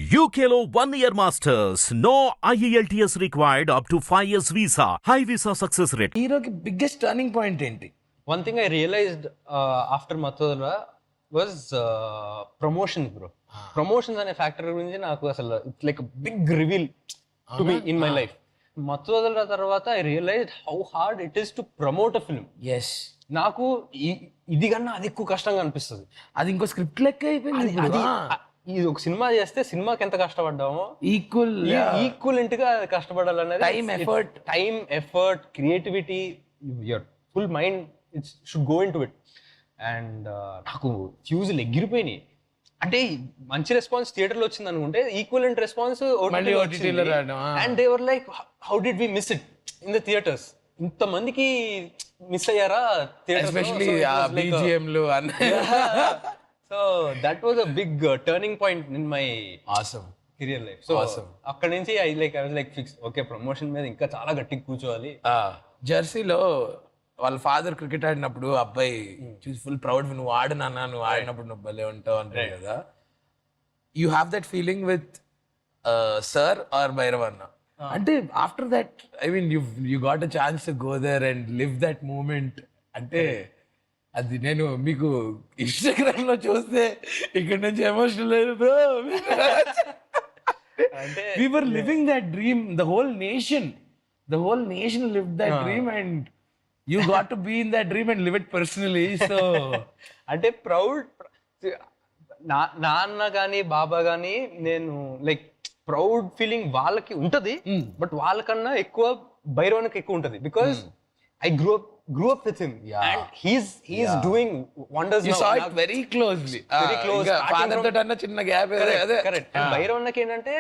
UKLO 1 year masters. No IELTS required up to 5 years visa. High visa success rate. హీరోకి biggest turning point ఏంటి? One thing I realized after Mathura was promotions, bro. Promotions అనే factor గురించి నాకు అసలు it's like big reveal to me in my life. Mathu Vadalara తర్వాత I realised how hard it is to promote a film. Yes, నాకు ఇది కన్నా అది ఎక్కువ కష్టంగా అనిపిస్తుంది. అది ఇంకో స్క్రిప్ట్ లెక్క అయిపోయింది. అది ఇది ఒక సినిమా చేస్తే సినిమాకి ఎంత కష్టపడ్డామో ఈక్వలెంట్ గా కష్టపడాలనేది time effort creativity your full mind it's should go into it. And నాకు ఫ్యూజులు ఎగిరిపోయినాయి. అంటే మంచి రెస్పాన్స్ థియేటర్ లో వచ్చింది అనుకుంటే equivalent response and they were like how did we miss it in the theatres. ఇంత మందికి మిస్ అయ్యారా theatres? So that was a big turning point in my career life. So అక్కడ నుంచి I was like fix, okay promotion మీద ఇంకా చాలా గట్టిగా కూర్చోవాలి. జెర్సీలో వాళ్ళ ఫాదర్ క్రికెట్ ఆడినప్పుడు అబ్బాయి చూసి ఫుల్ ప్రౌడ్, నువ్వు ఆడు నాన్న, నువ్వు ఆడినప్పుడు నువ్వు భలే ఉంటావు అంటారు కదా. You have that feeling with sir or Bhairav అన్న? అంటే after that I mean you got a chance to go there and live that moment. అంటే అది నేను మీకు ఇన్స్టాగ్రామ్ లో చూస్తే ఇక్కడ నుంచి ఎమోషనల్ లేదు బ్రో. అంటే we were living that dream, the whole nation lived that dream and you got to be in that dream and live it personally. So అంటే ప్రౌడ్ నాన్న కానీ బాబా కానీ నేను లైక్ ప్రౌడ్ ఫీలింగ్ వాళ్ళకి ఉంటది, బట్ వాళ్ళకన్నా ఎక్కువ భైరవన్కి ఎక్కువ ఉంటది. Because I grew up with him, and he's doing wonders now. You saw it very closely. Father తో అన్న చిన్న గ్యాప్ అదే కరెక్ట్. అండ్ భైరవన్నకి ఏంటంటే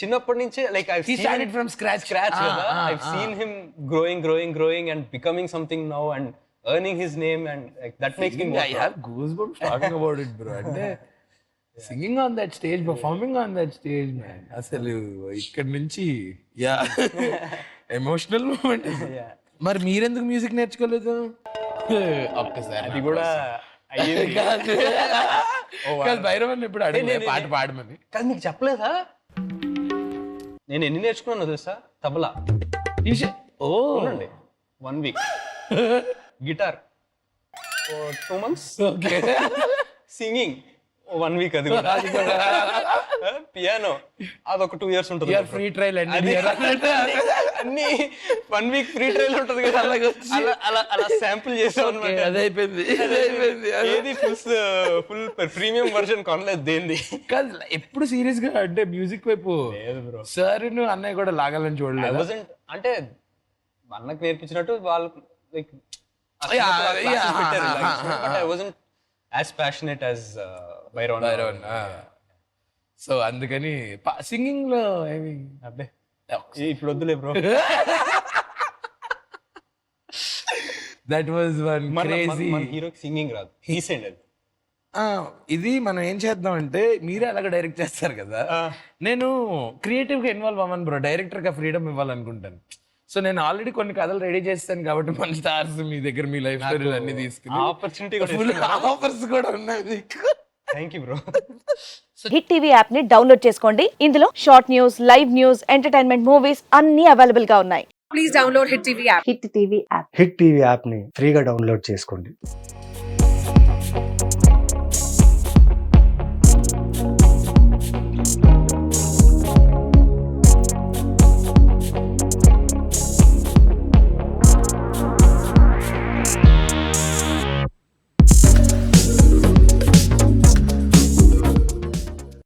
చిన్నప్పటి నుంచే like he started from scratch కదా. I've seen him growing and becoming something now and earning his name, and like that makes me I have goosebumps talking about it, bro. అంటే singing on that stage, performing on that stage, man, అసలు ఇక్కడ నుంచి emotional moment. మరి మీరెందుకు music నేర్చుకోలేదు? ఒక్కసారి అది కూడా భైరవన్ ఎప్పుడు అడిగిన పాట పాడమని కాదు, మీకు చెప్పలేదా నేను ఎన్ని నేర్చుకున్నాను తెలుసా? తబలా ఓనండి 1 week, guitar 2 months, singing 1 week, అది కూడా పియానో అదొక 2 years ఉంటుంది. ఫ్రీ ట్రయల్ అన్ని 1 week ఫ్రీ ట్రయల్ ఉంటుంది కదా, అలా శాంపుల్ చేసాం అన్నమాట. అది అయిపోయింది. ఏది ఫుల్ ప్రీమియం వర్షన్ కొనలేదు దేంది. కాదు ఎప్పుడు సీరియస్ గా అంటే మ్యూజిక్ వైపు సార్ అన్నయ్య కూడా లాగాలని చూడలేదు. అంటే అన్నకు నేర్పించినట్టు వాళ్ళు like but I wasn't as passionate as Bhairavan. So అందుకని సింగింగ్ లో అబ్బే ఇప్పుడు వద్దులే bro. That was one crazy. మన హీరోకి సింగింగ్ రాదు, హీసెండ్ అది. ఇది మనం ఏం చేద్దాం అంటే మీరే అలాగ డైరెక్ట్ చేస్తారు కదా, నేను క్రియేటివ్ గా ఇన్వాల్వ్ అవ్వను బ్రో, డైరెక్టర్ గా ఫ్రీడమ్ ఇవ్వాలనుకుంటాను. సో నేను ఆల్రెడీ కొన్ని కథలు రెడీ చేస్తాను కాబట్టి మన స్టార్స్ మీ దగ్గర మీ లైఫ్ స్టోరీలు అన్ని తీసుకుని ఆపర్చునిటీ ఆఫర్స్ కూడా ఉన్నాయి. Thank you bro. Hit TV app ని డౌన్లోడ్ చేసుకోండి. ఇందులో short news, live news, entertainment movies అన్ని అవైలబుల్ గా ఉన్నాయి. Please download hit TV app. Hit TV app hit TV app ని ఫ్రీగా డౌన్లోడ్ చేసుకోండి.